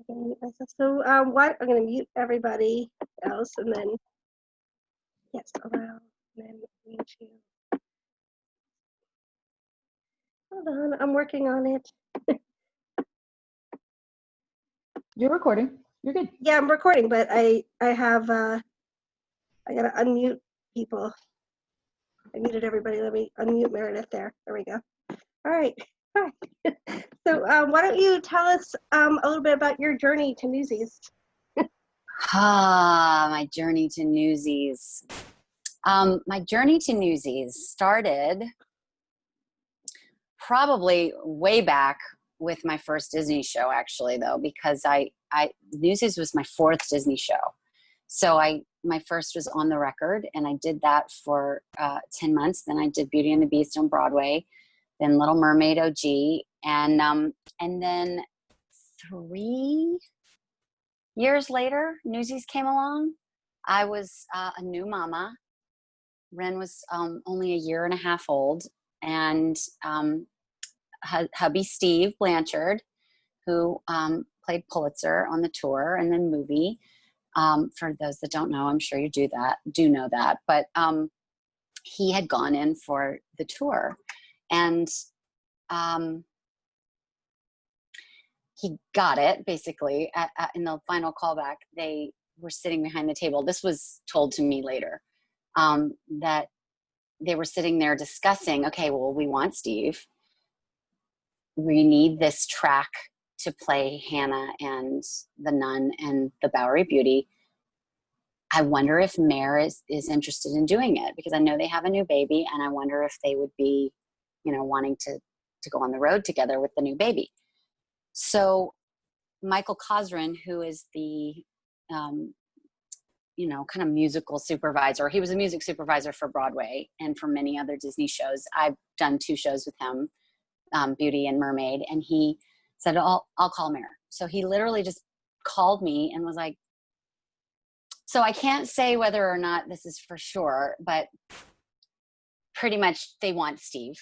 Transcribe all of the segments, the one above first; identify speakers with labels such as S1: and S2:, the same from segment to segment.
S1: can mute myself. So what I'm going to mute everybody else and then yes, allow. And then YouTube. Hold on, I'm working on it.
S2: You're recording. You're good.
S1: Yeah, I'm recording, but I have I gotta unmute people. I muted everybody. Let me unmute Meredith there. There we go. All right. Hi. So why don't you tell us a little bit about your journey to Newsies?
S3: My journey to Newsies. My journey to Newsies started probably way back with my first Disney show, actually, though, because Newsies was my fourth Disney show. So my first was On the Record, and I did that for 10 months. Then I did Beauty and the Beast on Broadway, then Little Mermaid OG, and then 3 years later, Newsies came along. I was a new mama. Ren was only a year and a half old, and hubby Steve Blanchard, who played Pulitzer on the tour and then movie. For those that don't know, I'm sure you do know that, but he had gone in for the tour, and he got it basically in the final callback. They were sitting behind the table. This was told to me later, that they were sitting there discussing, okay, well, we want Steve. We need this track to play Hannah and the Nun and the Bowery Beauty. I wonder if Mare is interested in doing it, because I know they have a new baby, and I wonder if they would be, wanting to go on the road together with the new baby. So Michael Cosrin, who is the, kind of musical supervisor, he was a music supervisor for Broadway and for many other Disney shows. I've done 2 shows with him, Beauty and Mermaid, and he said, I'll call Mare. So he literally just called me and was like, so I can't say whether or not this is for sure, but pretty much they want Steve.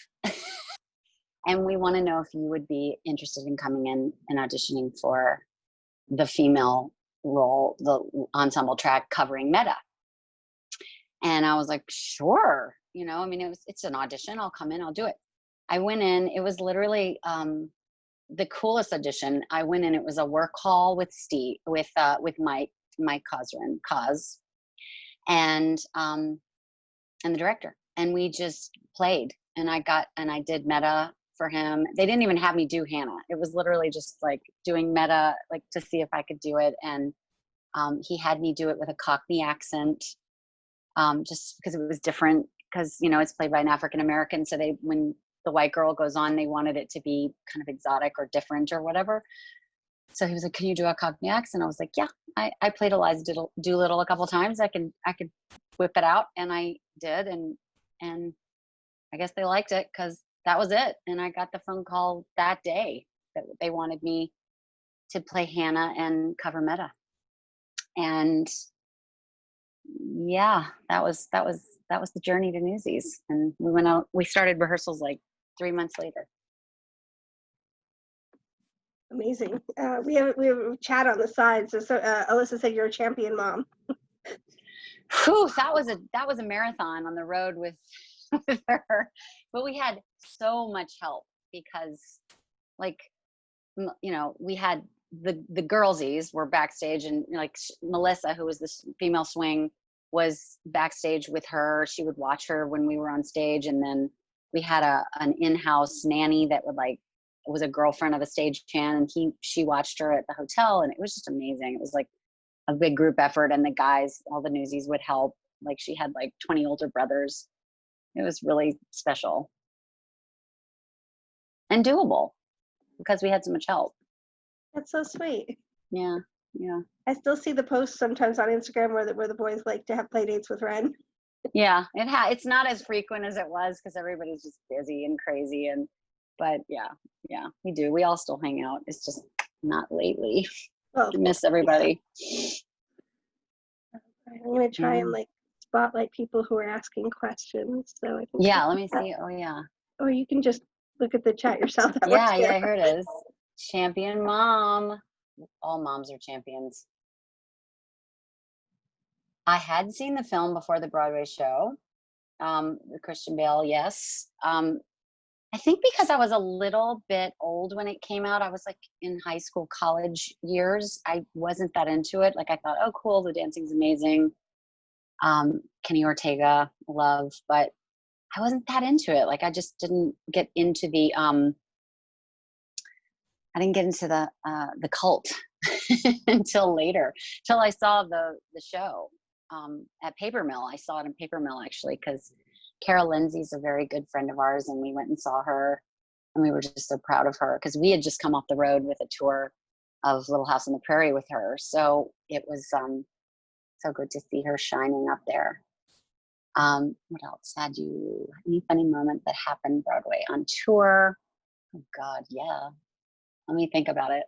S3: And we want to know if you would be interested in coming in and auditioning for the female role, the ensemble track covering Meta. And I was like, sure. It's an audition. I'll come in, I'll do it. I went in, it was literally the coolest audition. I went in, it was a work call with Steve, with Mike Cosrin, and the director. And we just played, and I did Meta for him. They didn't even have me do Hannah. It was literally just like doing Meta, like to see if I could do it. And he had me do it with a Cockney accent, just because it was different, because, it's played by an African-American. So when the white girl goes on, they wanted it to be kind of exotic or different or whatever. So he was like, can you do a Cockney accent? I was like, yeah, I played Eliza Doolittle a couple times. I could whip it out. And I did. And I guess they liked it, because that was it. And I got the phone call that day that they wanted me to play Hannah and cover Meta. And yeah, that was the journey to Newsies. And we started rehearsals like 3 months later.
S1: Amazing. We have a chat on the side. So Alyssa said you're a champion mom.
S3: Whew, that was a marathon on the road with her, but we had so much help, because we had the girlsies were backstage, and Melissa, who was this female swing, was backstage with her. She would watch her when we were on stage. And then we had an in-house nanny that was a girlfriend of a stagehand, and she watched her at the hotel, and it was just amazing. It was like a big group effort, and the guys, all the Newsies, would help. Like, she had 20 older brothers. It was really special and doable, because we had so much help.
S1: That's so sweet.
S3: Yeah.
S1: I still see the posts sometimes on Instagram where the boys like to have play dates with Ren.
S3: Yeah, it's not as frequent as it was, because everybody's just busy and crazy, but yeah, we do. We all still hang out. It's just not lately.
S1: Well,
S3: I miss everybody.
S1: Yeah. I'm gonna try and spotlight people who are asking questions. So I can
S3: let me see. Oh yeah.
S1: Or you can just look at the chat yourself.
S3: Yeah, here it is. Champion mom. all moms are champions. I had seen the film before the Broadway show, the Christian Bale, yes. I think because I was a little bit old when it came out, I was like in high school, college years. I wasn't that into it. Like I thought, oh, cool, the dancing's amazing. Kenny Ortega, love, but I wasn't that into it. Like I just didn't get into the cult until later, till I saw the show at Paper Mill. I saw it in Paper Mill actually, because Carol Lindsay's a very good friend of ours, and we went and saw her, and we were just so proud of her because we had just come off the road with a tour of Little House on the Prairie with her. So it was so good to see her shining up there. What else? Any funny moment that happened Broadway on tour? Oh God, yeah. Let me think about it.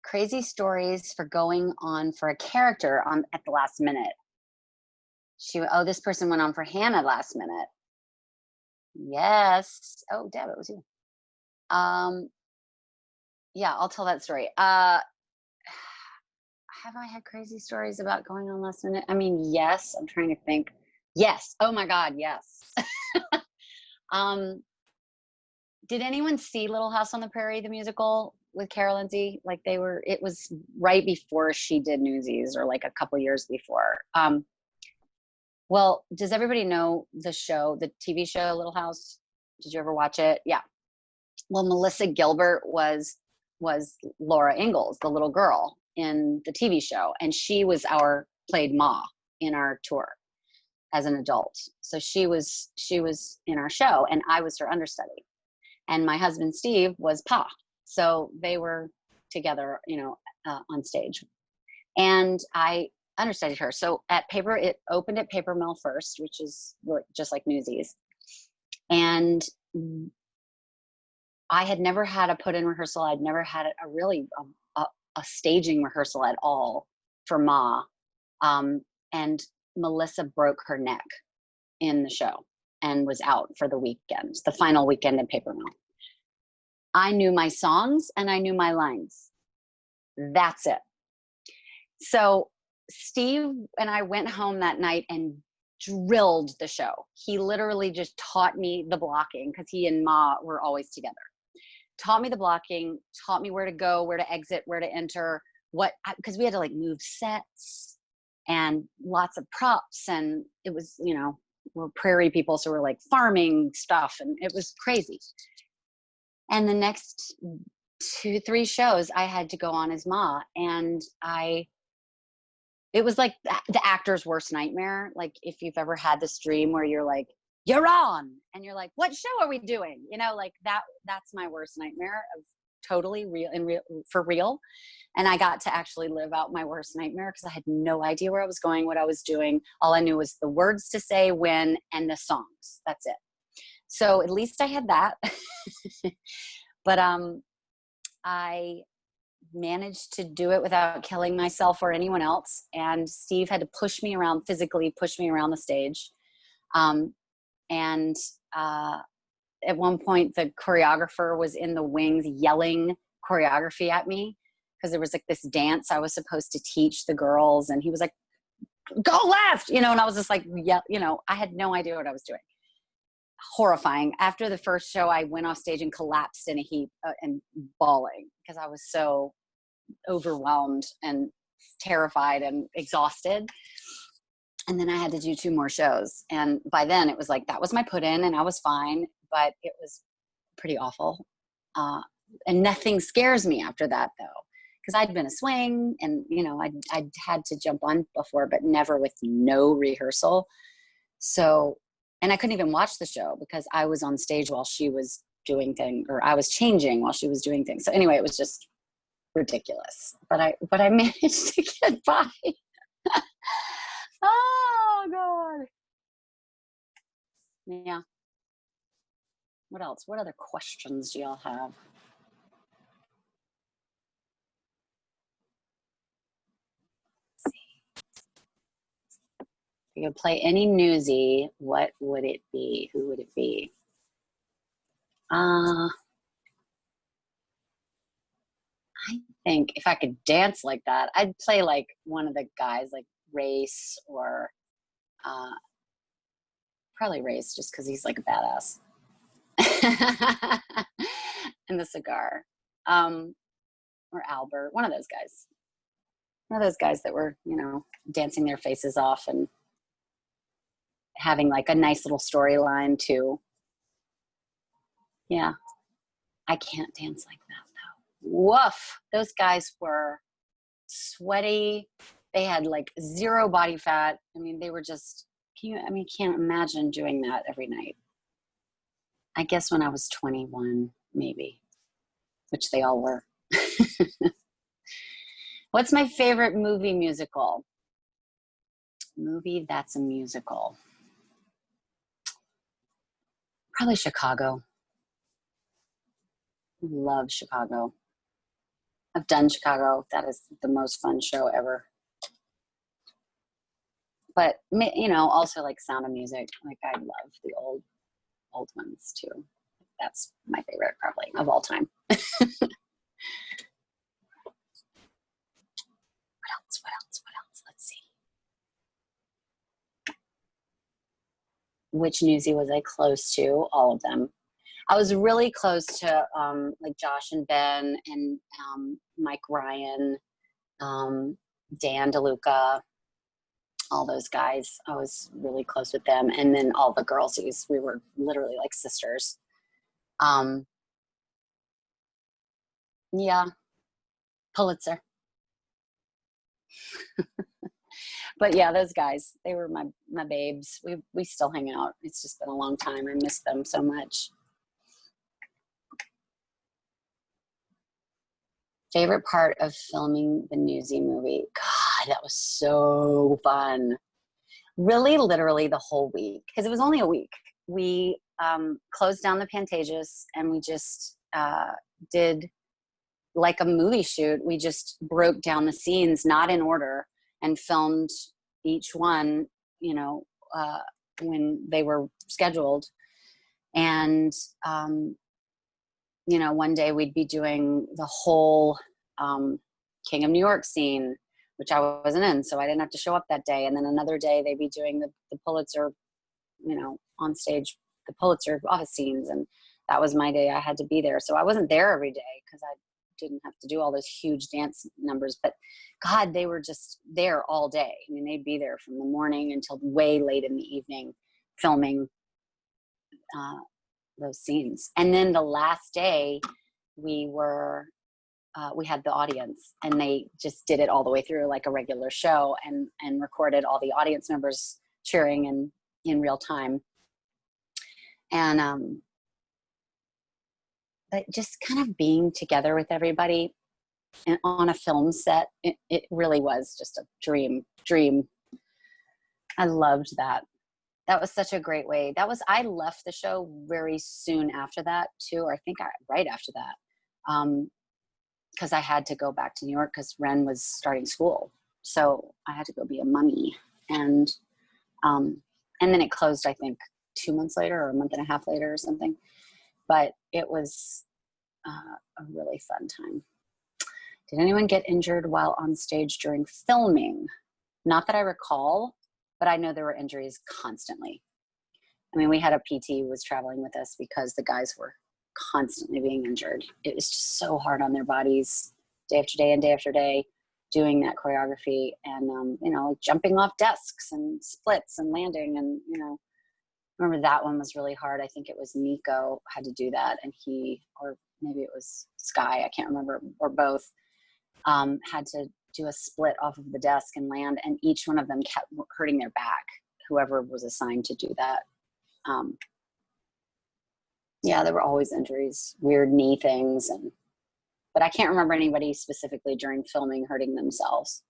S3: Crazy stories for going on for a character at the last minute. This person went on for Hannah last minute. Yes. Oh, Deb, it was you. Yeah, I'll tell that story. Have I had crazy stories about going on last minute? I mean, yes. I'm trying to think. Yes. Oh my God, yes. Did anyone see Little House on the Prairie, the musical with Carol Lindsay? Like it was right before she did Newsies, or like a couple years before. Well, does everybody know the show, the TV show Little House? Did you ever watch it? Yeah. Well, Melissa Gilbert was Laura Ingalls, the little girl in the TV show, and she played Ma in our tour as an adult. So she was in our show, and I was her understudy. And my husband, Steve, was Pa. So they were together, on stage. And I understudied her. So it opened at Paper Mill first, which is just like Newsies. And I had never had a put-in rehearsal. I'd never had a staging rehearsal at all for Ma. And Melissa broke her neck in the show and was out for the weekend, the final weekend in Paper Mill. I knew my songs and I knew my lines. That's it. So Steve and I went home that night and drilled the show. He literally just taught me the blocking, because he and Ma were always together. Taught me the blocking, taught me where to go, where to exit, where to enter, because we had to like move sets and lots of props, and it was, we're prairie people, so we're like farming stuff, and it was crazy. And the next 2-3 shows I had to go on as Ma, and it was like the actor's worst nightmare. Like if you've ever had this dream where you're like, you're on, and you're like, what show are we doing? Like that's my worst nightmare, of totally for real. And I got to actually live out my worst nightmare, because I had no idea where I was going, what I was doing. All I knew was the words to say, when, and the songs. That's it. So at least I had that. But I managed to do it without killing myself or anyone else. And Steve had to physically push me around the stage. And at one point, the choreographer was in the wings yelling choreography at me, because there was like this dance I was supposed to teach the girls. And he was like, go left, and I was just like, yeah, I had no idea what I was doing. Horrifying. After the first show, I went off stage and collapsed in a heap and bawling, because I was so overwhelmed and terrified and exhausted. And then I had to do 2 more shows. And by then it was like, that was my put in, and I was fine, but it was pretty awful. And nothing scares me after that, though, because I'd been a swing, and, I'd had to jump on before, but never with no rehearsal. So, and I couldn't even watch the show because I was on stage while she was doing things, or I was changing while she was doing things. So anyway, it was just ridiculous, but I managed to get by. Oh God. Yeah. What else? What other questions do y'all have? Let's see. If you could play any newsie, what would it be? Who would it be? I think if I could dance like that, I'd play like one of the guys, like Race, or probably Race, just because he's like a badass. And the cigar. Or Albert, one of those guys. One of those guys that were, you know, dancing their faces off and having like a nice little storyline too. Yeah. I can't dance like that though. Woof. Those guys were sweaty. They had like zero body fat. I mean, they were just, can't imagine doing that every night. I guess when I was 21, maybe, which they all were. What's my favorite movie musical? Movie that's a musical. Probably Chicago. Love Chicago. I've done Chicago. That is the most fun show ever. But, you know, also like Sound of Music. Like, I love the old ones too. That's my favorite probably of all time. What else? Let's see. Which Newsie was I close to? All of them. I was really close to like Josh and Ben and Mike Ryan, Dan DeLuca, all those guys. I was really close with them. And then all the girlsies. We were literally like sisters. Yeah, Pulitzer. But yeah, those guys, they were my babes. We still hang out. It's just been a long time. I miss them so much. Favorite part of filming the Newsie movie? God, that was so fun. Really, literally the whole week, because it was only a week. We closed down the Pantages and we just did like a movie shoot. We just broke down the scenes, not in order, and filmed each one, you know, when they were scheduled. And, you know, one day we'd be doing the whole King of New York scene, which I wasn't in, so I didn't have to show up that day. And then another day they'd be doing the Pulitzer, you know, on stage, the Pulitzer office scenes. And that was my day. I had to be there. So I wasn't there every day because I didn't have to do all those huge dance numbers, but God, they were just there all day. I mean, they'd be there from the morning until way late in the evening filming those scenes. And then the last day we had the audience, and they just did it all the way through like a regular show, and recorded all the audience members cheering and in real time. And but just kind of being together with everybody and on a film set, it really was just a dream. I loved that. That was such a great way. I left the show very soon after that too, or I think right after that, because I had to go back to New York because Ren was starting school. So I had to go be a mummy. And then it closed, I think, 2 months later or a month and a half later or something. But it was a really fun time. Did anyone get injured while on stage during filming? Not that I recall, but I know there were injuries constantly. I mean, we had a PT who was traveling with us because the guys were constantly being injured. It was just so hard on their bodies day after day and day after day doing that choreography, and you know, like jumping off desks and splits and landing. And you know, I remember that one was really hard. I think it was Nico had to do that, and or maybe it was Sky, I can't remember, or both, had to do a split off of the desk and land, and each one of them kept hurting their back, whoever was assigned to do that. Yeah, there were always injuries, weird knee things, but I can't remember anybody specifically during filming hurting themselves.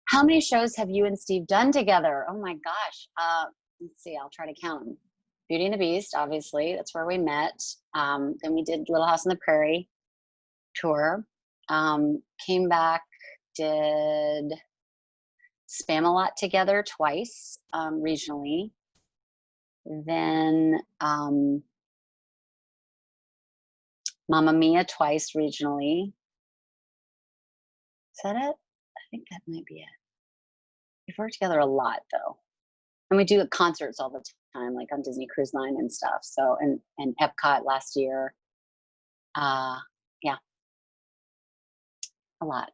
S3: How many shows have you and Steve done together? Oh my gosh. Let's see, I'll try to count them. Beauty and the Beast, obviously, that's where we met. Then we did Little House on the Prairie tour. Came back, did Spam-A-Lot together twice, regionally. Then Mamma Mia twice regionally. Is that it? I think that might be it. We've worked together a lot though. And we do concerts all the time, like on Disney Cruise Line and stuff. So, and Epcot last year. Yeah, a lot.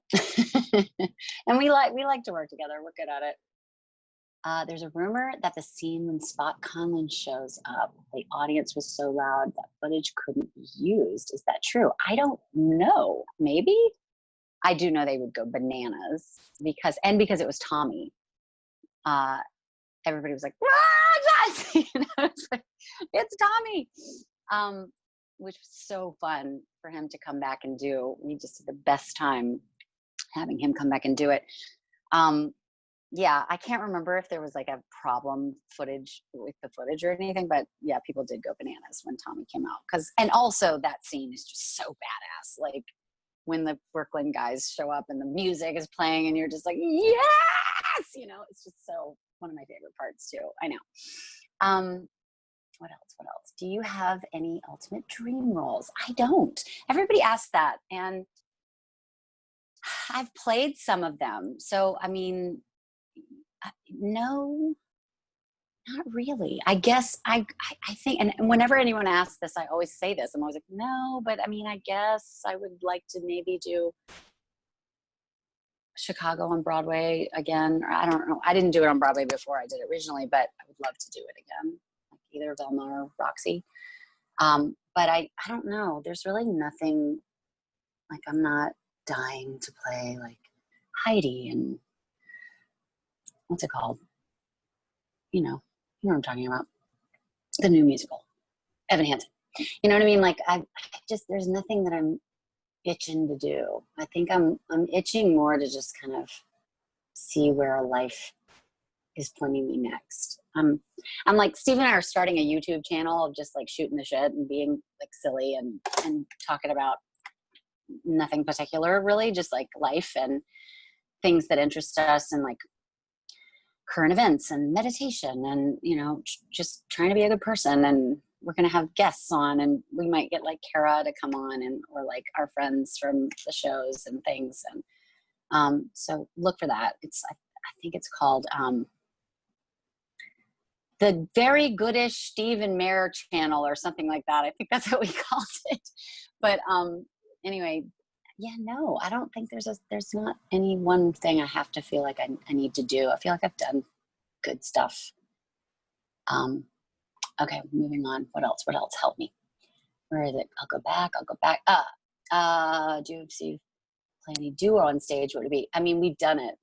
S3: And we like to work together. We're good at it. There's a rumor that the scene when Spot Conlon shows up, the audience was so loud that footage couldn't be used. Is that true? I don't know. Maybe. I do know they would go bananas because it was Tommy. Everybody was like, "Ah, you know, it's, like, it's Tommy," which was so fun for him to come back and do. We just had the best time having him come back and do it. Yeah, I can't remember if there was like a problem with the footage or anything, but yeah, people did go bananas when Tommy came out. And also that scene is just so badass. Like when the Brooklyn guys show up and the music is playing and you're just like, yes, you know, it's just so one of my favorite parts too. I know. What else? Do you have any ultimate dream roles? I don't. Everybody asks that. And I've played some of them. So, I mean, no, not really. I guess I think, and whenever anyone asks this, I always say this. I'm always like, no, but I mean, I guess I would like to maybe do Chicago on Broadway again. Or I don't know. I didn't do it on Broadway before. I did it originally, but I would love to do it again, like either Velma or Roxy. But I don't know. There's really nothing, like I'm not dying to play like Heidi and what's it called? You know what I'm talking about. The new musical, Evan Hansen. You know what I mean? Like I just, there's nothing that I'm itching to do. I think I'm itching more to just kind of see where life is pointing me next. I'm like, Steve and I are starting a YouTube channel of just like shooting the shit and being like silly and talking about nothing particular, really, just like life and things that interest us and like current events and meditation and, you know, just trying to be a good person. And we're going to have guests on and we might get like Kara to come on and, or like our friends from the shows and things. And so look for that. I think it's called the Very Goodish Steve and Mare channel or something like that. I think that's what we called it. But anyway, yeah, no, I don't think there's not any one thing I have to feel like I need to do. I feel like I've done good stuff. Okay, moving on. What else? Help me. Where is it? I'll go back. Do you see play any duo on stage? What would it be? I mean, we've done it.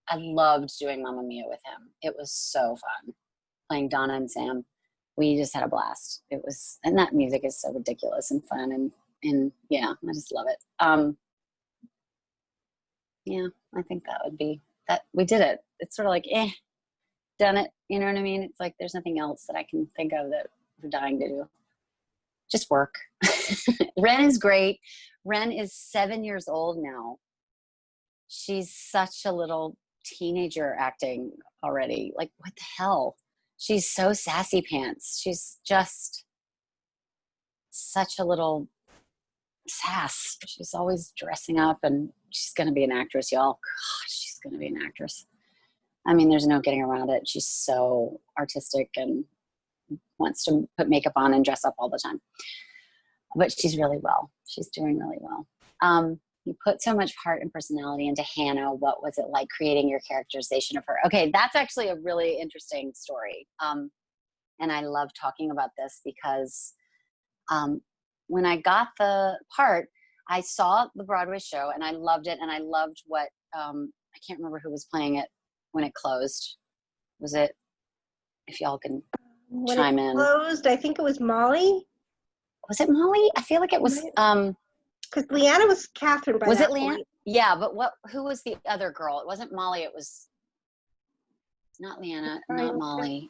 S3: I loved doing Mamma Mia with him. It was so fun. Playing Donna and Sam. We just had a blast. It was, and that music is so ridiculous and fun and yeah, I just love it. Yeah, I think that would be that. We did it. It's sort of like, done it. You know what I mean? It's like, there's nothing else that I can think of that we're dying to do. Just work. Ren is great. Ren is 7 years old now. She's such a little teenager acting already. Like, what the hell? She's so sassy pants. She's just such a little sass. She's always dressing up and she's going to be an actress, y'all. God, she's going to be an actress. I mean, there's no getting around it. She's so artistic and wants to put makeup on and dress up all the time. But she's really well. She's doing really well. You put so much heart and personality into Hannah. What was it like creating your characterization of her? Okay, that's actually a really interesting story. And I love talking about this because when I got the part, I saw the Broadway show and I loved it. And I loved what, I can't remember who was playing it when it closed. Was it, if y'all can chime in.
S1: Closed, I think it was Molly.
S3: Was it Molly? I feel like it was,
S1: because Leanna was Catherine by
S3: was
S1: that
S3: it Leanna?
S1: point.
S3: Yeah, but who was the other girl? It wasn't Molly. It was not Leanna, not Molly.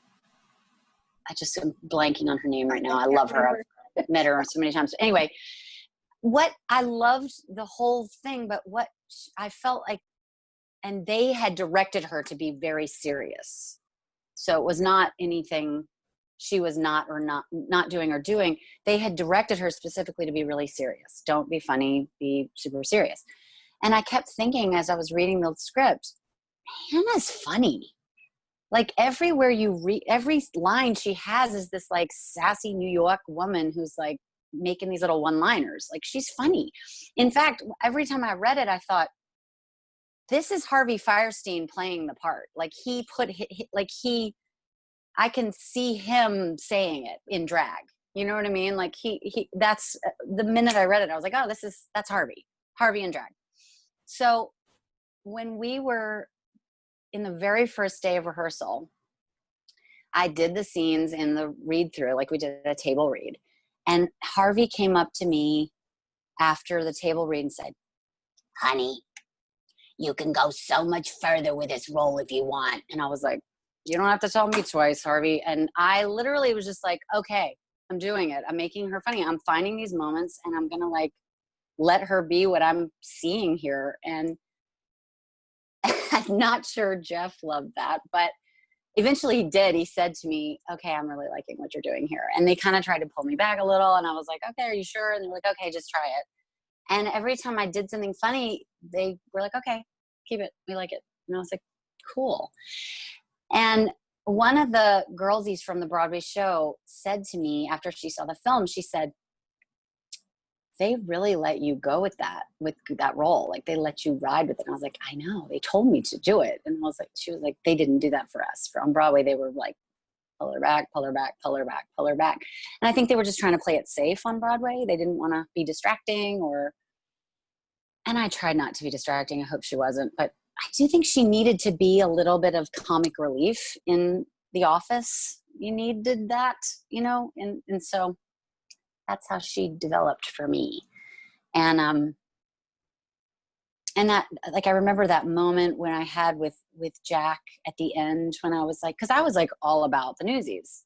S3: I just am blanking on her name right now. I love her. I've met her so many times. Anyway, what I loved the whole thing, but what I felt like, and they had directed her to be very serious. So it was not anything she was not doing or doing, they had directed her specifically to be really serious. Don't be funny, be super serious. And I kept thinking as I was reading the script, Hannah's funny. Like everywhere you read, every line she has is this like sassy New York woman who's like making these little one-liners. Like she's funny. In fact, every time I read it, I thought, this is Harvey Fierstein playing the part. Like I can see him saying it in drag. You know what I mean? Like that's the minute I read it, I was like, oh, that's Harvey in drag. So when we were in the very first day of rehearsal, I did the scenes in the read through, like we did a table read. And Harvey came up to me after the table read and said, honey, you can go so much further with this role if you want. And I was like, you don't have to tell me twice, Harvey. And I literally was just like, okay, I'm doing it. I'm making her funny. I'm finding these moments and I'm going to like let her be what I'm seeing here. And I'm not sure Jeff loved that, but eventually he did. He said to me, okay, I'm really liking what you're doing here. And they kind of tried to pull me back a little. And I was like, okay, are you sure? And they were like, okay, just try it. And every time I did something funny, they were like, okay, keep it. We like it. And I was like, cool. And one of the girlsies from the Broadway show said to me after she saw the film, she said, they really let you go with that role. Like they let you ride with it. And I was like, I know, they told me to do it. And I was like, she was like, they didn't do that for us. For on Broadway, they were like, pull her back, pull her back, pull her back, pull her back. And I think they were just trying to play it safe on Broadway. They didn't want to be distracting and I tried not to be distracting. I hope she wasn't, but I do think she needed to be a little bit of comic relief in The Office. You needed that, you know? And so that's how she developed for me. And that, like, I remember that moment when I had with Jack at the end when I was like, cause I was like all about the Newsies.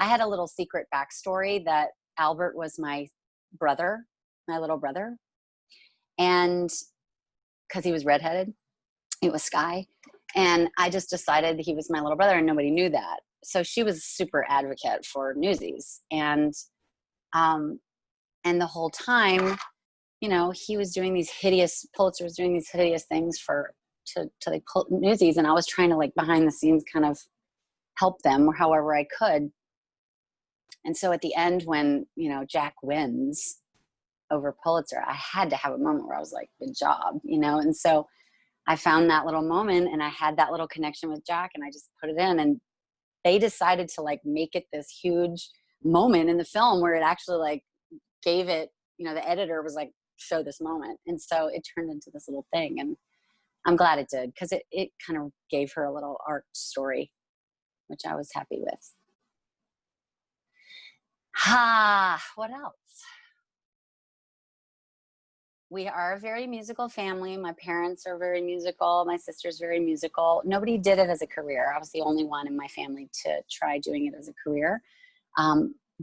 S3: I had a little secret backstory that Albert was my brother, my little brother. And cause he was redheaded, it was Sky. And I just decided he was my little brother and nobody knew that. So she was a super advocate for Newsies. And the whole time, you know, he was doing these hideous, Pulitzer was doing these hideous things to like Newsies. And I was trying to like behind the scenes kind of help them or however I could. And so at the end, when, you know, Jack wins over Pulitzer, I had to have a moment where I was like, good job, you know? And so I found that little moment and I had that little connection with Jack and I just put it in and they decided to like make it this huge moment in the film where it actually like gave it, you know, the editor was like, show this moment. And so it turned into this little thing and I'm glad it did because it kind of gave her a little art story, which I was happy with. What else? We are a very musical family. My parents are very musical. My sister's very musical. Nobody did it as a career. I was the only one in my family to try doing it as a career.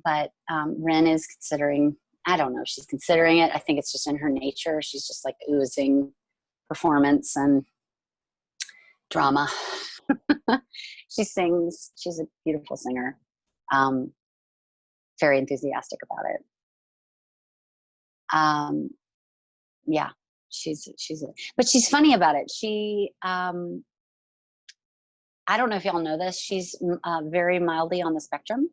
S3: But Ren is considering, I don't know, she's considering it. I think it's just in her nature. She's just like oozing performance and drama. She sings. She's a beautiful singer. Very enthusiastic about it. Yeah, but she's funny about it. She, I don't know if y'all know this. She's very mildly on the spectrum.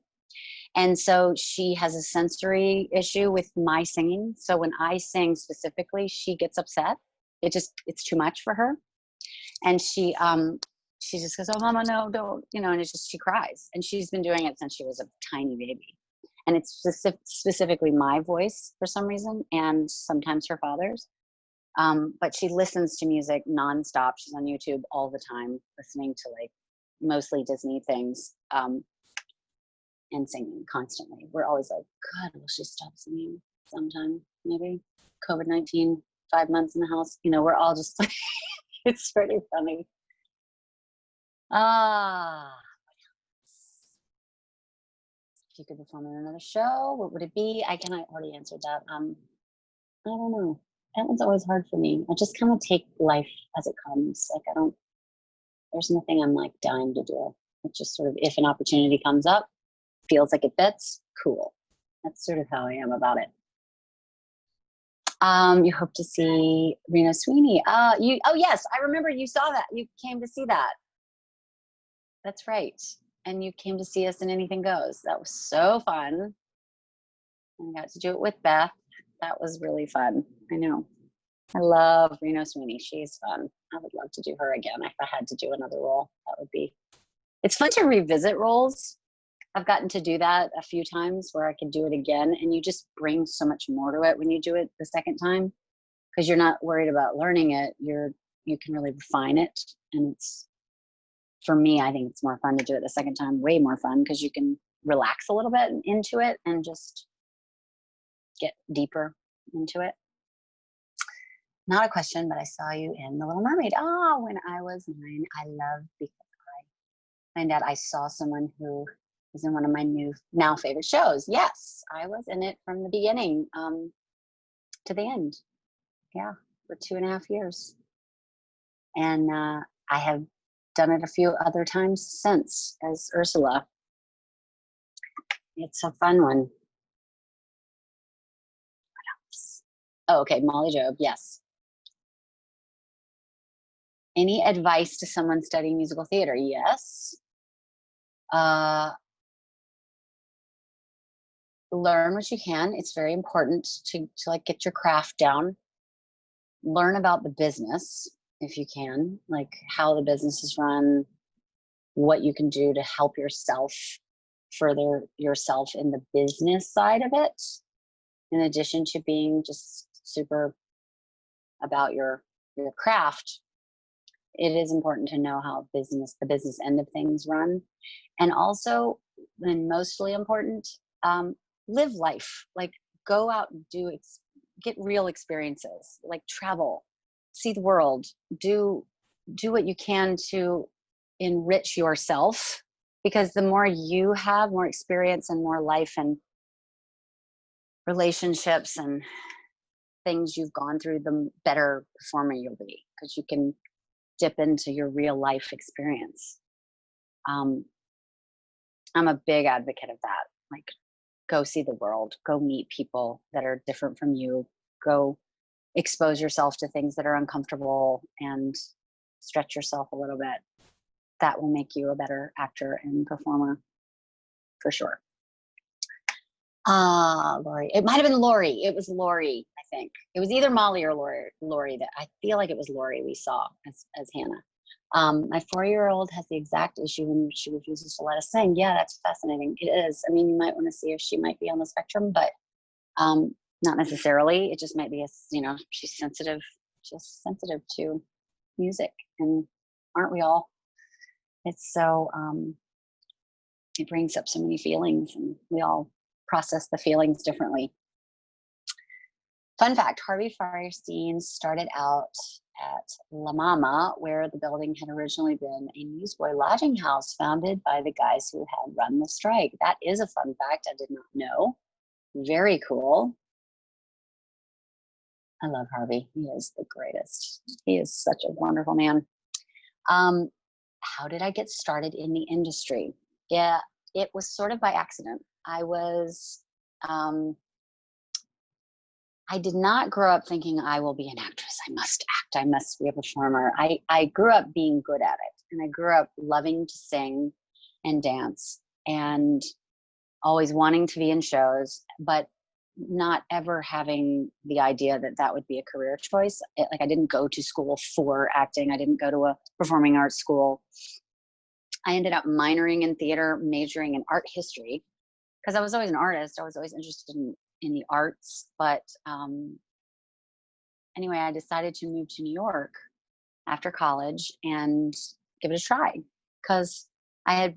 S3: And so she has a sensory issue with my singing. So when I sing specifically, she gets upset. It's too much for her. And she just goes, oh, mama, no, don't, you know, and it's just, she cries. And she's been doing it since she was a tiny baby. And it's specifically my voice for some reason, and sometimes her father's. But she listens to music nonstop. She's on YouTube all the time, listening to like mostly Disney things, and singing constantly. We're always like, God, will she stop singing sometime? Maybe COVID-19, 5 months in the house. You know, we're all just like, it's pretty funny. If you could perform in another show, what would it be? I already answered that. I don't know. That one's always hard for me. I just kind of take life as it comes. Like there's nothing I'm like dying to do. It's just sort of if an opportunity comes up, feels like it fits, cool. That's sort of how I am about it. You hope to see Rena Sweeney. Oh yes, I remember you saw that. You came to see that. That's right. And you came to see us in Anything Goes. That was so fun. And I got to do it with Beth. That was really fun. I know. I love Rena Sweeney. She's fun. I would love to do her again if I had to do another role. That would be. It's fun to revisit roles. I've gotten to do that a few times where I could do it again, and you just bring so much more to it when you do it the second time, because you're not worried about learning it. You can really refine it, and it's, for me, I think it's more fun to do it the second time. Way more fun because you can relax a little bit into it and just get deeper into it. Not a question, but I saw you in The Little Mermaid. Oh, when I was 9, I loved, because I find out I saw someone who was in one of my now favorite shows. Yes, I was in it from the beginning to the end. Yeah, for 2.5 years. And I have done it a few other times since as Ursula. It's a fun one. What else? Oh, okay, Molly Jobe, yes. Any advice to someone studying musical theater? Yes. Learn what you can. It's very important to like get your craft down. Learn about the business if you can, like how the business is run, what you can do to help yourself further yourself in the business side of it, in addition to being just super about your craft. It is important to know how the business end of things run. And also, and mostly important, live life. Like, go out and get real experiences, like travel, see the world, do what you can to enrich yourself, because the more you have, more experience and more life and relationships and things you've gone through, the better performer you'll be, because you can dip into your real life experience. I'm a big advocate of that. Like, go see the world, go meet people that are different from you, go expose yourself to things that are uncomfortable and stretch yourself a little bit. That will make you a better actor and performer for sure. Lori. It might have been Lori. It was Lori, I think. It was either Molly or Lori. That I feel like it was Lori we saw as Hannah. My 4-year-old has the exact issue when she refuses to let us sing. Yeah, that's fascinating. It is. I mean, you might want to see if she might be on the spectrum, but not necessarily. It just might be she's sensitive, just sensitive to music, and aren't we all? It's so it brings up so many feelings, and we all process the feelings differently. Fun fact, Harvey Fierstein started out at La Mama, where the building had originally been a newsboy lodging house founded by the guys who had run the strike. That is a fun fact I did not know. Very cool. I love Harvey. He is the greatest. He is such a wonderful man. How did I get started in the industry? Yeah, it was sort of by accident. I did not grow up thinking I will be an actress. I must act. I must be a performer. I grew up being good at it. And I grew up loving to sing and dance and always wanting to be in shows, but not ever having the idea that would be a career choice. Like, I didn't go to school for acting. I didn't go to a performing arts school. I ended up minoring in theater, majoring in art history, because I was always an artist. I was always interested in the arts. But anyway, I decided to move to New York after college and give it a try, because I had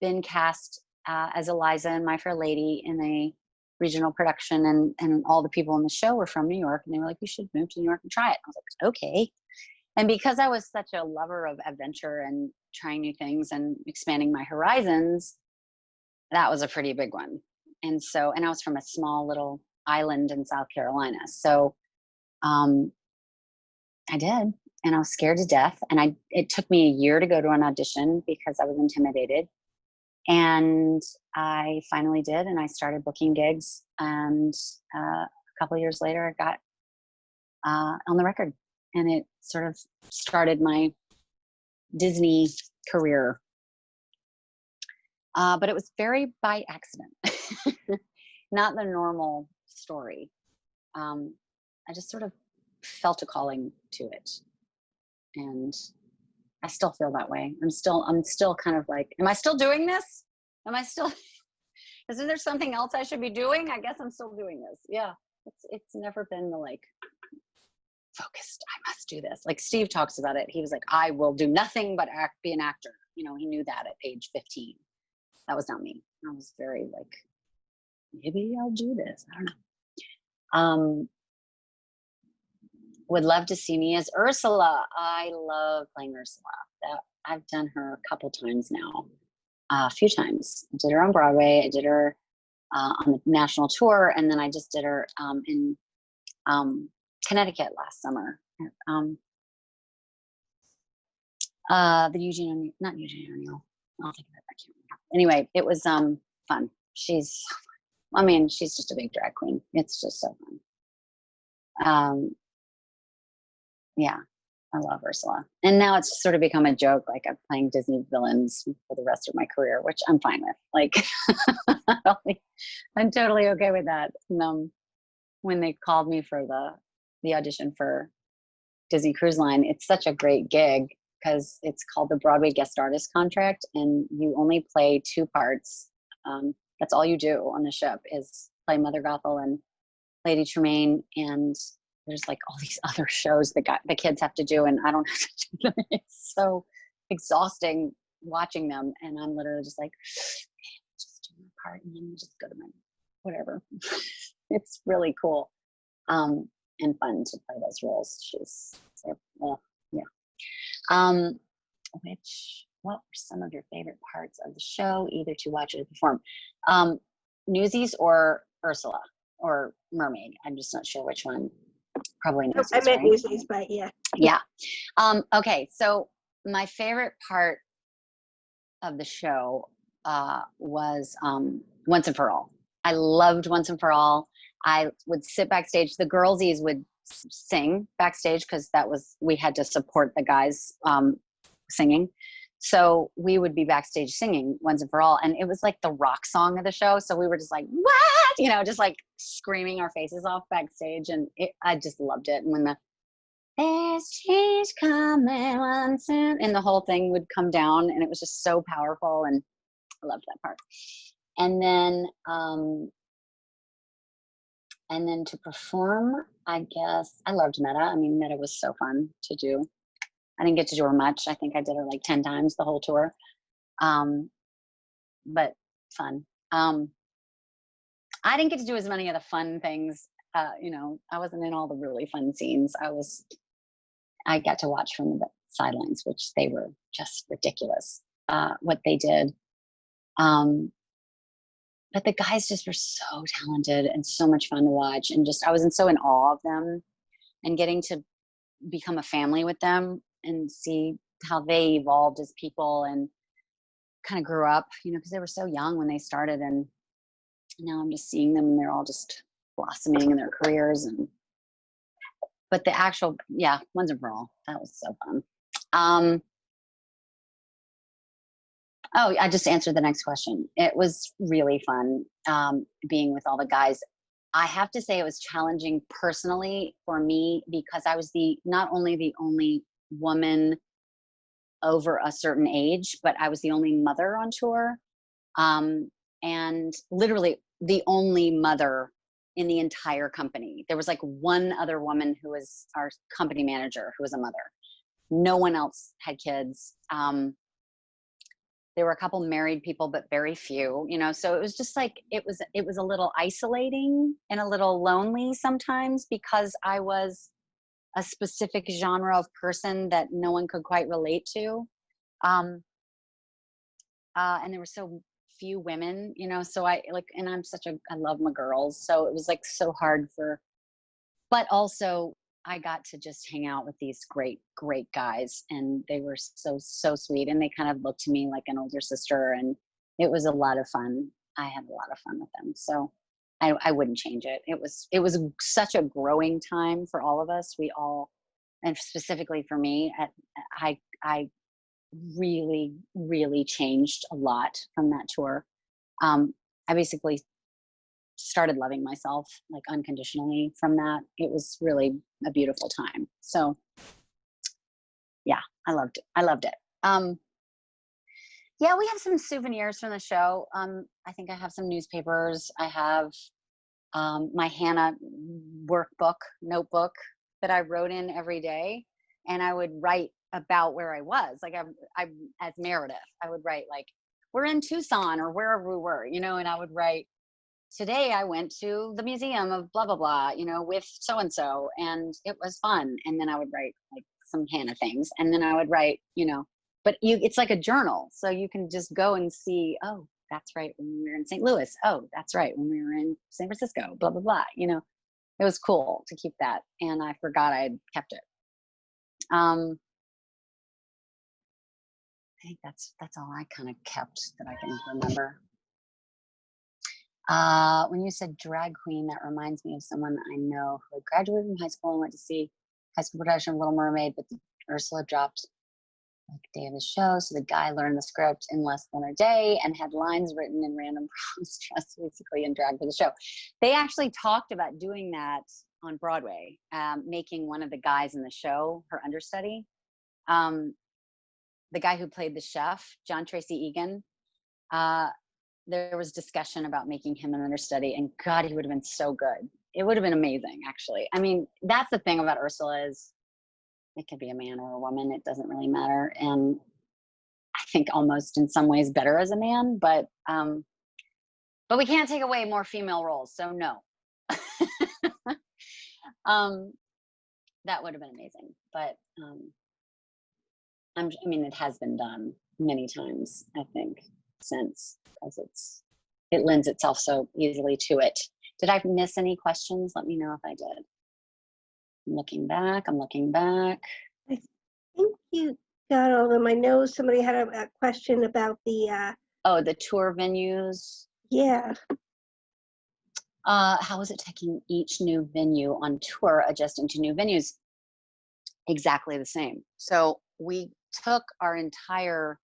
S3: been cast as Eliza in My Fair Lady in a regional production, and all the people in the show were from New York, and they were like, you should move to New York and try it. I was like, okay. And because I was such a lover of adventure and trying new things and expanding my horizons, that was a pretty big one. And I was from a small little island in South Carolina. So I did, and I was scared to death. And it took me a year to go to an audition because I was intimidated. And I finally did, and I started booking gigs. And a couple of years later, I got on the record, and it sort of started my Disney career. But it was very by accident, not the normal story. I just sort of felt a calling to it, and I still feel that way. I'm still kind of like, am I still doing this? Am I still, is there something else I should be doing? I guess I'm still doing this. Yeah. It's never been the like focused, I must do this. Like Steve talks about it. He was like, I will do nothing but be an actor. You know, he knew that at age 15. That was not me. I was very like, maybe I'll do this. I don't know. Would love to see me as Ursula. I love playing Ursula. I've done her a couple times now, a few times. I did her on Broadway. I did her on the National Tour, and then I just did her in Connecticut last summer. The Eugene O'Neill, not Eugene O'Neill. I'll think of it. I can't remember. Anyway, it was fun. She's just a big drag queen. It's just so fun. Yeah, I love Ursula. And now it's sort of become a joke, like I'm playing Disney villains for the rest of my career, which I'm fine with. Like, I'm totally okay with that. And, when they called me for the audition for Disney Cruise Line, it's such a great gig because it's called the Broadway Guest Artist Contract, and you only play 2 parts. That's all you do on the ship is play Mother Gothel and Lady Tremaine, and there's like all these other shows that the kids have to do, and I don't have to do them. It's so exhausting watching them, and I'm literally just like, just do my part and then just go to my whatever. It's really cool and fun to play those roles. What were some of your favorite parts of the show, either to watch or to perform? Newsies or Ursula or Mermaid? I'm just not sure which one. Probably Newsies,
S1: I meant
S3: right?
S1: Newsies, but yeah.
S3: Yeah. Okay, so my favorite part of the show was Once and For All. I loved Once and For All. I would sit backstage. The girlsies would sing backstage because we had to support the guys singing. So we would be backstage singing Once and For All. And it was like the rock song of the show. So we were just like, what? You know, just like screaming our faces off backstage. And I just loved it. And when there's change coming once and the whole thing would come down, and it was just so powerful. And I loved that part. And then to perform, I guess I loved Meta. I mean, Meta was so fun to do. I didn't get to do her much. I think I did her like 10 times the whole tour. But fun. I didn't get to do as many of the fun things. You know, I wasn't in all the really fun scenes. I got to watch from the sidelines, which they were just ridiculous, what they did. But the guys just were so talented and so much fun to watch. And just, I was so in awe of them, and getting to become a family with them and see how they evolved as people and kind of grew up, you know, because they were so young when they started. And now I'm just seeing them and they're all just blossoming in their careers. But the actual, Once and For All, that was so fun. Oh, I just answered the next question. It was really fun being with all the guys. I have to say it was challenging personally for me because I was not only the only woman over a certain age, but I was the only mother on tour. And literally the only mother in the entire company. There was like one other woman who was our company manager who was a mother. No one else had kids. There were a couple married people, but very few, you know, so it was just like, it was a little isolating and a little lonely sometimes because I was a specific genre of person that no one could quite relate to. And there were so few women, you know, so I love my girls. So it was like so hard but also I got to just hang out with these great, great guys, and they were so, so sweet. And they kind of looked to me like an older sister, and it was a lot of fun. I had a lot of fun with them. So I wouldn't change it. It was such a growing time for all of us. We all, and specifically for me, I really, really changed a lot from that tour. I basically started loving myself like unconditionally from that. It was really a beautiful time. So yeah, I loved it. I loved it. Yeah, we have some souvenirs from the show. I think I have some newspapers. I have my Hannah workbook, notebook that I wrote in every day, and I would write about where I was. Like I as Meredith, I would write like, we're in Tucson or wherever we were, you know, and I would write, today I went to the museum of blah, blah, blah, you know, with so-and-so, and it was fun. And then I would write like some Hannah things. And then I would write, you know, but it's like a journal. So you can just go and see, oh, that's right, when we were in St. Louis. Oh, that's right, when we were in San Francisco, blah, blah, blah. You know, it was cool to keep that. And I forgot I'd kept it. I think that's all I kind of kept that I can remember. When you said drag queen, that reminds me of someone I know who had graduated from high school and went to see high school production of Little Mermaid, but Ursula dropped like day of the show. So the guy learned the script in less than a day and had lines written in random prompts dressed basically in drag for the show. They actually talked about doing that on Broadway, making one of the guys in the show her understudy. The guy who played the chef, John Tracy Egan, there was discussion about making him an understudy, and God, he would have been so good. It would have been amazing, actually. I mean, that's the thing about Ursula is it could be a man or a woman. It doesn't really matter. And I think almost in some ways better as a man, but we can't take away more female roles. So no, that would have been amazing. But I mean, it has been done many times, I think, since, because it lends itself so easily to it. Did I miss any questions? Let me know if I did. I'm looking back.
S1: I think you got all of them. I know somebody had a question about the
S3: the tour venues.
S1: yeah.
S3: How is it taking each new venue on tour, adjusting to new venues? Exactly the same. So we took our entire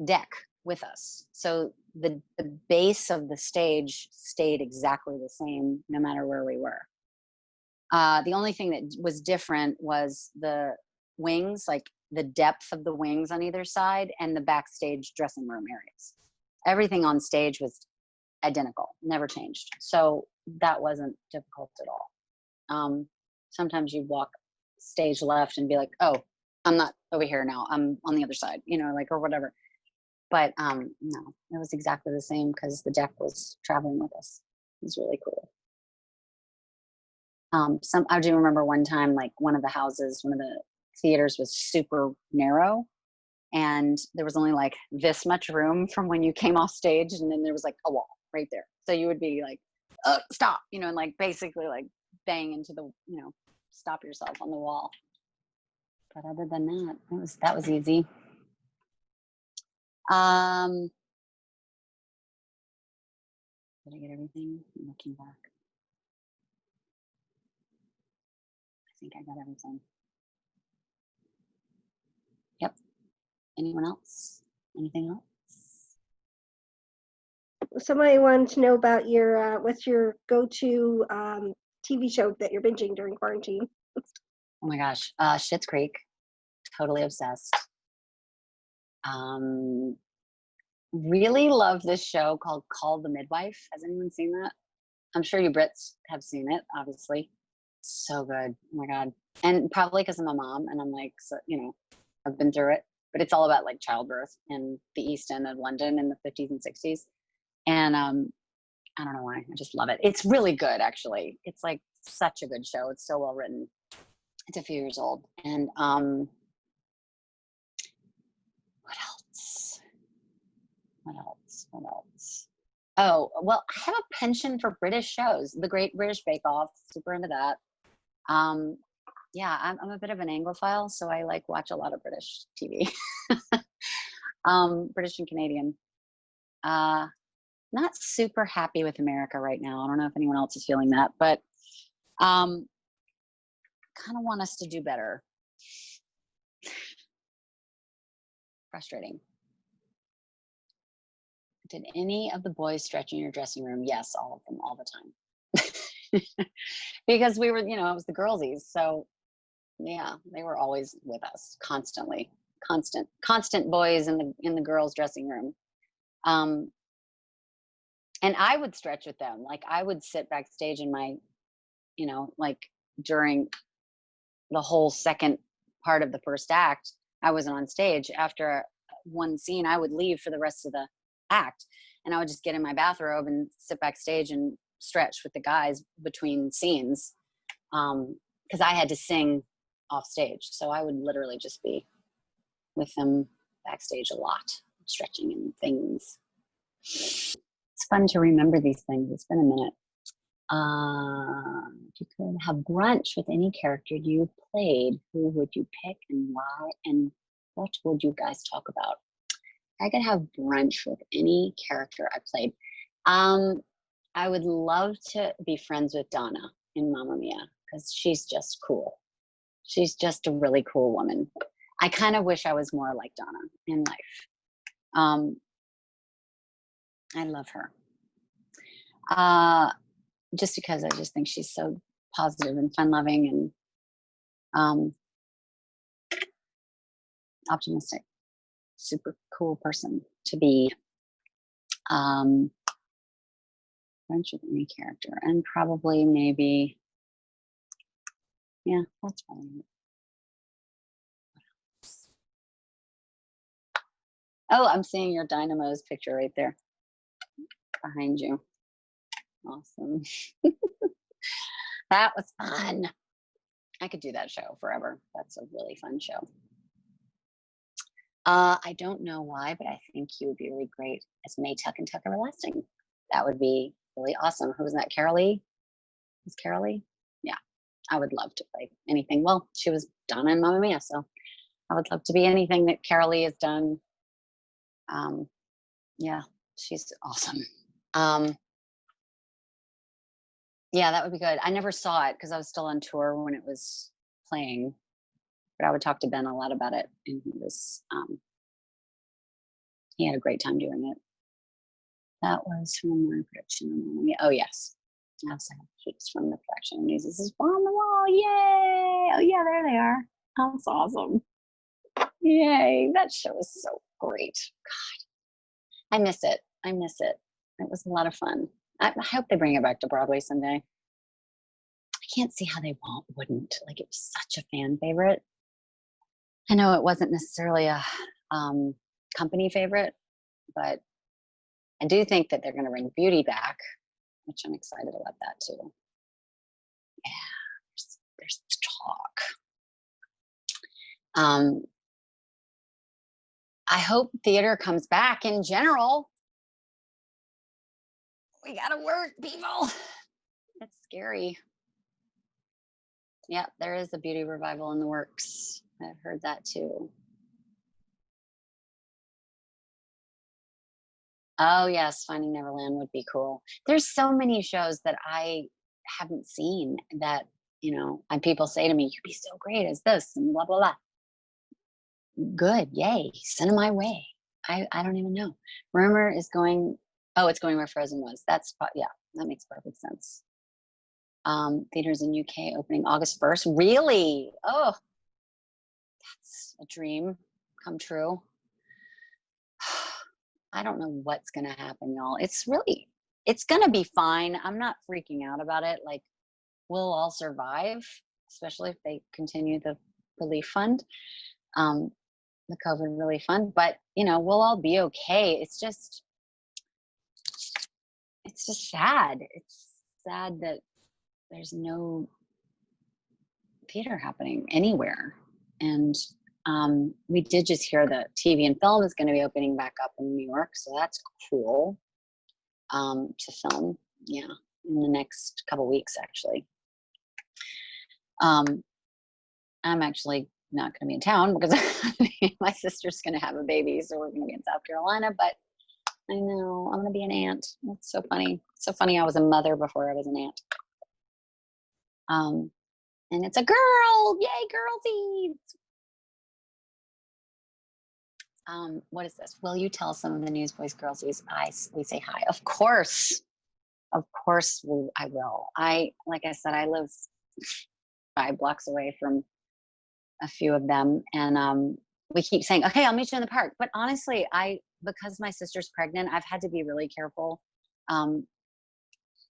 S3: deck with us. So the base of the stage stayed exactly the same no matter where we were. The only thing that was different was the wings, like the depth of the wings on either side, and the backstage dressing room areas. Everything on stage was identical, never changed. So that wasn't difficult at all. Sometimes you walk stage left and be like, oh, I'm not over here now, I'm on the other side, you know, like, or whatever. But no, it was exactly the same because the deck was traveling with us. It was really cool. I do remember one time, like one of the theaters was super narrow, and there was only like this much room from when you came off stage, and then there was like a wall right there. So you would be like, stop, you know, and like basically like bang into the, you know, stop yourself on the wall. But other than that, that was easy. Did I get everything? I'm looking back. I think I got everything. Yep. Anyone else? Anything else?
S1: Somebody wanted to know about your what's your go-to TV show that you're binging during quarantine?
S3: Oh my gosh, Schitt's Creek. Totally obsessed. Really love this show called Call the Midwife. Has anyone seen that? I'm sure you Brits have seen it, obviously. So good. Oh my God. And probably because I'm a mom and I'm like, so, you know, I've been through it. But it's all about like childbirth in the East End of London in the 50s and 60s. And I don't know why. I just love it. It's really good, actually. It's like such a good show. It's so well written. It's a few years old. And what else? Oh, well, I have a penchant for British shows. The Great British Bake Off, super into that. Yeah, I'm a bit of an Anglophile, so I like watch a lot of British TV. British and Canadian. Not super happy with America right now. I don't know if anyone else is feeling that, but kind of want us to do better. Frustrating. Did any of the boys stretch in your dressing room? Yes, all of them, all the time. Because we were, it was the girlsies. So yeah, they were always with us constantly. Constant boys in the girls' dressing room. And I would stretch with them. Like I would sit backstage in my, like during the whole second part of the first act, I wasn't on stage. After one scene, I would leave for the rest of the act, and I would just get in my bathrobe and sit backstage and stretch with the guys between scenes, because I had to sing off stage. So I would literally just be with them backstage a lot, stretching and things. It's fun to remember these things. It's been a minute. If you could have brunch with any character you played, who would you pick and why, and what would you guys talk about? I could have brunch with any character I played. I would love to be friends with Donna in Mamma Mia, because she's just cool. She's just a really cool woman. I kind of wish I was more like Donna in life. I love her. Just because I just think she's so positive and fun-loving and optimistic. Super cool person to be. Friends with any character, and probably maybe, yeah, that's probably it. Oh, I'm seeing your Dynamos picture right there behind you. Awesome. That was fun. I could do that show forever. That's a really fun show. I don't know why, but I think you would be really great as May Tuck and Tuck Everlasting. That would be really awesome. Who was that? Carolee? Was Carolee? Yeah, I would love to play anything. Well, she was Donna in Mamma Mia, so I would love to be anything that Carolee has done. Yeah, she's awesome. Yeah, that would be good. I never saw it because I was still on tour when it was playing, but I would talk to Ben a lot about it, and he had a great time doing it. That was from my production. Oh yes, I also have heaps from the production. Newsies is on the wall. Yay! Oh yeah, there they are. That's awesome. Yay! That show was so great. God, I miss it. I miss it. It was a lot of fun. I hope they bring it back to Broadway someday. I can't see how they wouldn't. Like, it was such a fan favorite. I know it wasn't necessarily a company favorite, but I do think that they're going to bring Beauty back, which I'm excited about that too. Yeah, there's talk. I hope theater comes back in general. We gotta work, people. It's scary. Yeah, there is a Beauty revival in the works. I've heard that too. Oh yes, Finding Neverland would be cool. There's so many shows that I haven't seen that, and people say to me, you'd be so great as this and blah, blah, blah. Good, yay, send them my way. I don't even know. Rumor is going, it's going where Frozen was. Yeah, that makes perfect sense. Theaters in UK opening August 1st. Really? Oh, that's a dream come true. I don't know what's gonna happen, y'all. It's gonna be fine. I'm not freaking out about it. Like, we'll all survive, especially if they continue the relief fund, the COVID relief fund. But we'll all be okay. It's just sad. It's sad that there's no theater happening anywhere. And we did just hear that TV and film is going to be opening back up in New York, so that's cool to film. Yeah, in the next couple weeks, actually. I'm actually not going to be in town because my sister's going to have a baby, so we're going to be in South Carolina. But I know I'm going to be an aunt. It's so funny. So funny. I was a mother before I was an aunt. And it's a girl. Yay, girlsies. What is this? Will you tell some of the Newsboys girlsies we say hi? Of course. Of course I will. Like I said, I live 5 blocks away from a few of them, and we keep saying, okay, I'll meet you in the park. But honestly, because my sister's pregnant, I've had to be really careful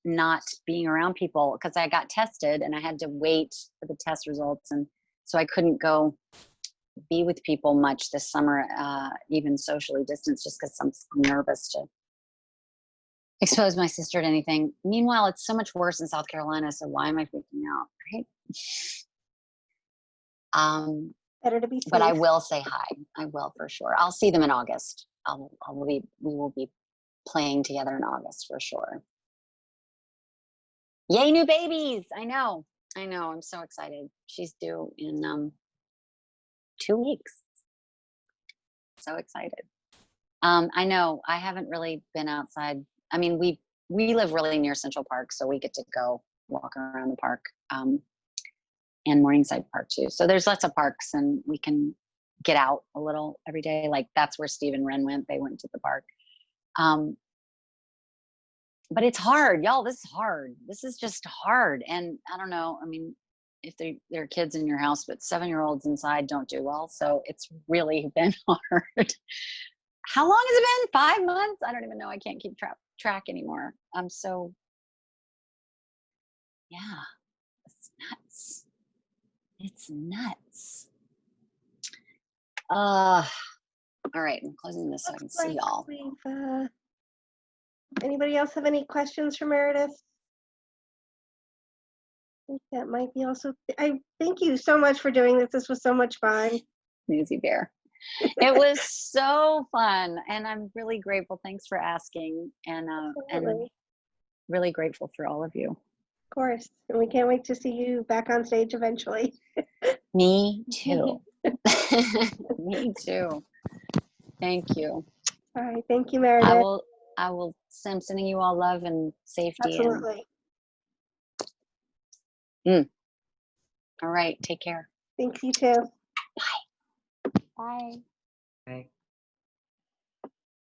S3: not being around people, because I got tested and I had to wait for the test results, and so I couldn't go be with people much this summer, even socially distanced, just because I'm nervous to expose my sister to anything. Meanwhile, it's so much worse in South Carolina, so why am I freaking out, right?
S1: Better to be
S3: But I
S1: safe.
S3: will say hi. I will for sure. I'll see them in August. We will be playing together in August for sure. Yay, new babies! I know. I'm so excited. She's due in 2 weeks. So excited. I know. I haven't really been outside. I mean, we live really near Central Park, so we get to go walk around the park, and Morningside Park too. So there's lots of parks, and we can get out a little every day. Like that's where Steve and Ren went. They went to the park. But it's hard, y'all. This is hard. This is just hard. And I don't know. I mean, if there are kids in your house, but 7-year-olds inside don't do well. So it's really been hard. How long has it been? 5 months? I don't even know. I can't keep track anymore. Yeah, it's nuts. It's nuts. All right, I'm closing this so I can see y'all.
S1: Anybody else have any questions for Meredith? I think that might be also. I thank you so much for doing this. This was so much fun.
S3: Newsy Bear. It was so fun, and I'm really grateful. Thanks for asking, and really grateful for all of you.
S1: Of course, and we can't wait to see you back on stage eventually.
S3: Me too. Me too. Thank you.
S1: All right, thank you, Meredith.
S3: I will. I'm sending you all love and safety.
S1: Absolutely.
S3: All right. Take care.
S1: Thanks, you too.
S3: Bye.
S4: Bye.